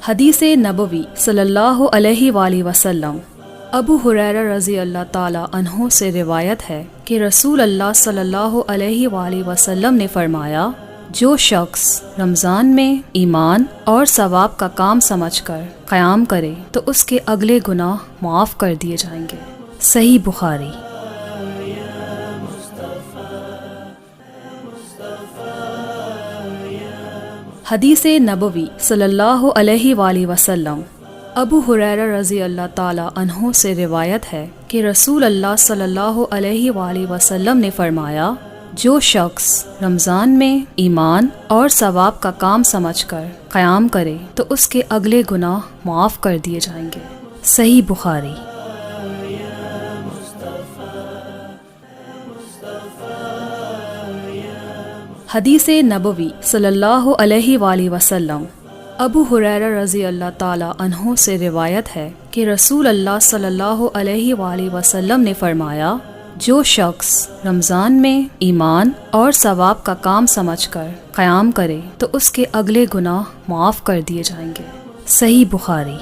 حدیث نبوی صلی اللہ علیہ وآلہ وسلم۔ ابو ہریرہ رضی اللہ تعالیٰ عنہ سے روایت ہے کہ رسول اللہ صلی اللہ علیہ وآلہ وسلم نے فرمایا، جو شخص رمضان میں ایمان اور ثواب کا کام سمجھ کر قیام کرے تو اس کے اگلے گناہ معاف کر دیے جائیں گے۔ صحیح بخاری۔ حدیث نبوی صلی اللہ علیہ وآلہ وسلم۔ ابو ہریرہ رضی اللہ تعالیٰ عنہ سے روایت ہے کہ رسول اللہ صلی اللہ علیہ وآلہ وسلم نے فرمایا، جو شخص رمضان میں ایمان اور ثواب کا کام سمجھ کر قیام کرے تو اس کے اگلے گناہ معاف کر دیے جائیں گے۔ صحیح بخاری۔ حدیث نبوی صلی اللہ علیہ وآلہ وسلم۔ ابو ہریرہ رضی اللہ تعالیٰ عنہ سے روایت ہے کہ رسول اللہ صلی اللہ علیہ وآلہ وسلم نے فرمایا، جو شخص رمضان میں ایمان اور ثواب کا کام سمجھ کر قیام کرے تو اس کے اگلے گناہ معاف کر دیے جائیں گے۔ صحیح بخاری۔